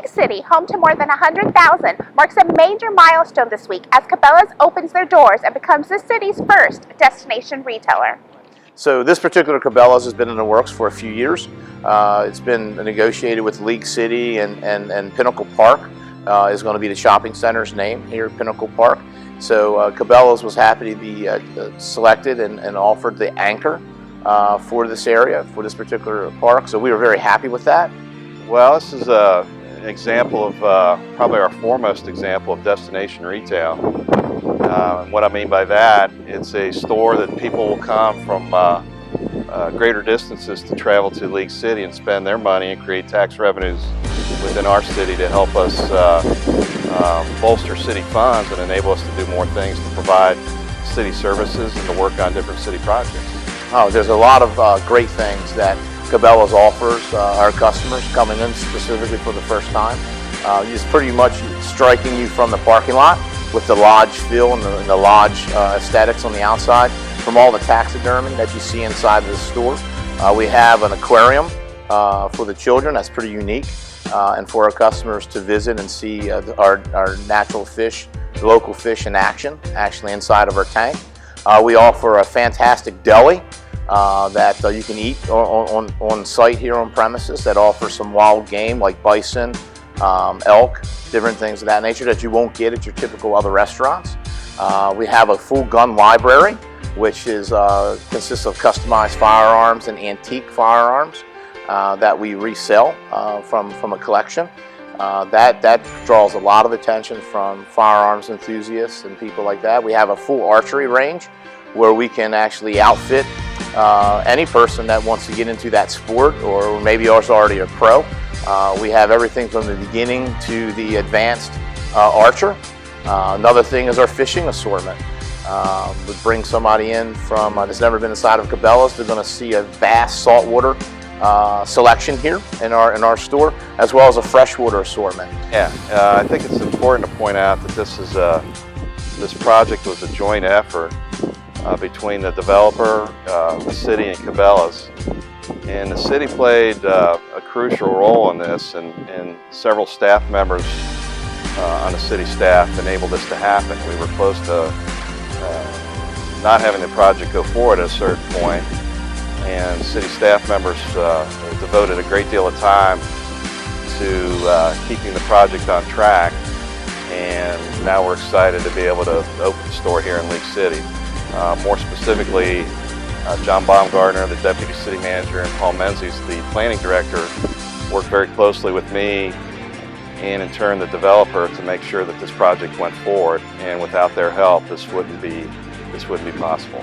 League City, home to more than 100,000, marks a major milestone this week as Cabela's opens their doors and becomes the city's first destination retailer. So this particular Cabela's has been in the works for a few years. It's been negotiated with League City and Pinnacle Park is going to be the shopping center's name here at Pinnacle Park. So Cabela's was happy to be selected and offered the anchor for this area, for this particular park. So we were very happy with that. Well, this is an example of probably our foremost example of destination retail. What I mean by that, it's a store that people will come from greater distances to travel to League City and spend their money and create tax revenues within our city to help us bolster city funds and enable us to do more things to provide city services and to work on different city projects. Oh, there's a lot of great things that Cabela's offers our customers coming in specifically for the first time. It's pretty much striking you from the parking lot with the lodge feel and the lodge aesthetics on the outside from all the taxidermy that you see inside of the store. We have an aquarium for the children that's pretty unique and for our customers to visit and see our natural fish, the local fish in action, actually inside of our tank. We offer a fantastic deli that you can eat on site here on premises that offers some wild game like bison, elk, different things of that nature that you won't get at your typical other restaurants. We have a full gun library, which is consists of customized firearms and antique firearms that we resell from a collection. That draws a lot of attention from firearms enthusiasts and people like that. We have a full archery range where we can actually outfit any person that wants to get into that sport, or maybe is already a pro. We have everything from the beginning to the advanced archer. Another thing is our fishing assortment. We bring somebody in from that's never been inside of Cabela's. They're going to see a vast saltwater selection here in our store, as well as a freshwater assortment. Yeah, I think it's important to point out that this project was a joint effort between the developer, the city, and Cabela's. And the city played a crucial role in this, and several staff members on the city staff enabled this to happen. We were close to not having the project go forward at a certain point, and city staff members devoted a great deal of time to keeping the project on track, and now we're excited to be able to open the store here in League City. More specifically, John Baumgartner, the Deputy City Manager, and Paul Menzies, the Planning Director, worked very closely with me and in turn the developer to make sure that this project went forward, and without their help this wouldn't be possible.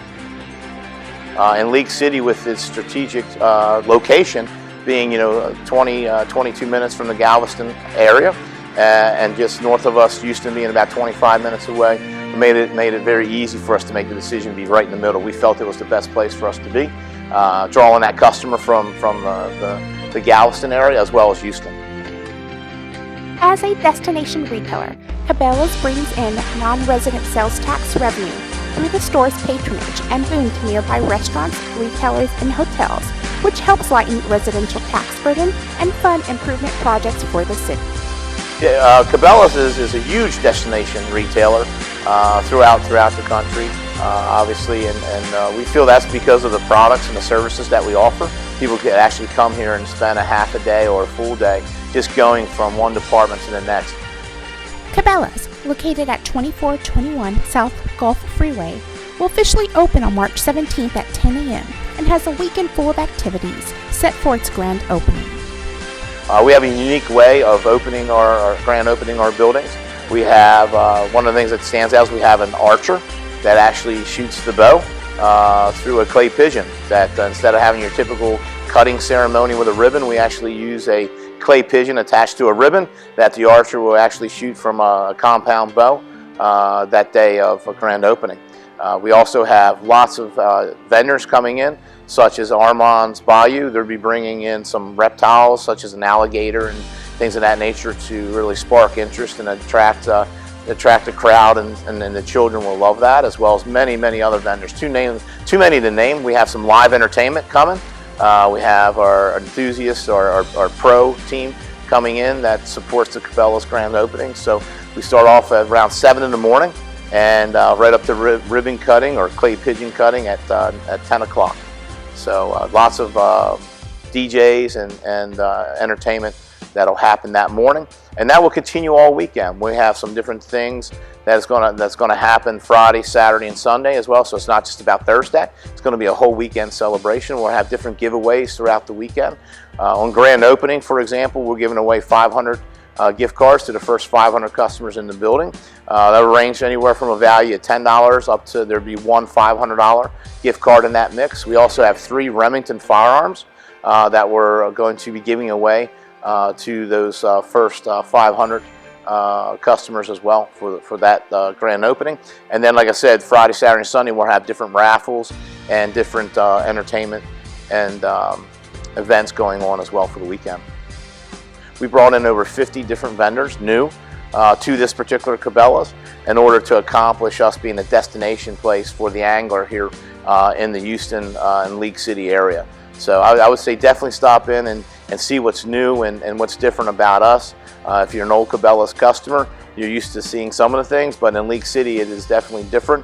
In League City, with its strategic location being 22 minutes from the Galveston area and just north of us, Houston being about 25 minutes away, made it very easy for us to make the decision to be right in the middle. We felt it was the best place for us to be, drawing that customer from the Galveston area as well as Houston. As a destination retailer, Cabela's brings in non-resident sales tax revenue through the store's patronage and boon to nearby restaurants, retailers, and hotels, which helps lighten residential tax burden and fund improvement projects for the city. Yeah, Cabela's is a huge destination retailer throughout the country, obviously, and we feel that's because of the products and the services that we offer. People can actually come here and spend a half a day or a full day just going from one department to the next. Cabela's, located at 2421 South Gulf Freeway, will officially open on March 17th at 10 a.m. and has a weekend full of activities set for its grand opening. We have a unique way of opening our grand opening our buildings. We have one of the things that stands out is we have an archer that actually shoots the bow through a clay pigeon. That instead of having your typical cutting ceremony with a ribbon, we actually use a clay pigeon attached to a ribbon that the archer will actually shoot from a compound bow that day of a grand opening. We also have lots of vendors coming in, such as Armand's Bayou. They'll be bringing in some reptiles, such as an alligator and things of that nature, to really spark interest and attract a crowd, and the children will love that, as well as many other vendors. Too many to name. We have some live entertainment coming. We have our enthusiasts, our pro team coming in that supports the Cabela's grand opening. So we start off at around 7 in the morning and right up to ribbon cutting or clay pigeon cutting at 10 o'clock. So lots of DJs and entertainment that'll happen that morning, and that will continue all weekend. We have some different things that's going to happen Friday, Saturday, and Sunday as well. So it's not just about Thursday. It's going to be a whole weekend celebration. We'll have different giveaways throughout the weekend. On grand opening, for example, we're giving away 500 gift cards to the first 500 customers in the building. That'll range anywhere from a value of $10 up to there'd be one $500 gift card in that mix. We also have 3 Remington firearms that we're going to be giving away to those first 500 customers as well for that grand opening. And then, like I said, Friday, Saturday, and Sunday we'll have different raffles and different entertainment and events going on as well for the weekend. We brought in over 50 different vendors new to this particular Cabela's in order to accomplish us being a destination place for the angler here in the Houston and League City area. So I would say definitely stop in and see what's new and what's different about us. If you're an old Cabela's customer, you're used to seeing some of the things, but in League City it is definitely different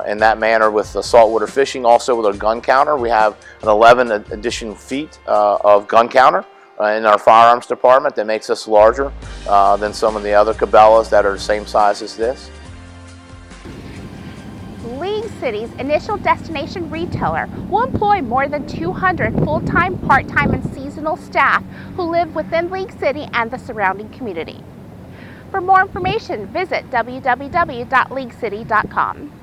in that manner with the saltwater fishing. Also with our gun counter, we have an 11 additional feet of gun counter in our firearms department that makes us larger than some of the other Cabela's that are the same size as this. League City's initial destination retailer will employ more than 200 full-time, part-time, and seasonal staff who live within League City and the surrounding community. For more information, visit www.leaguecity.com.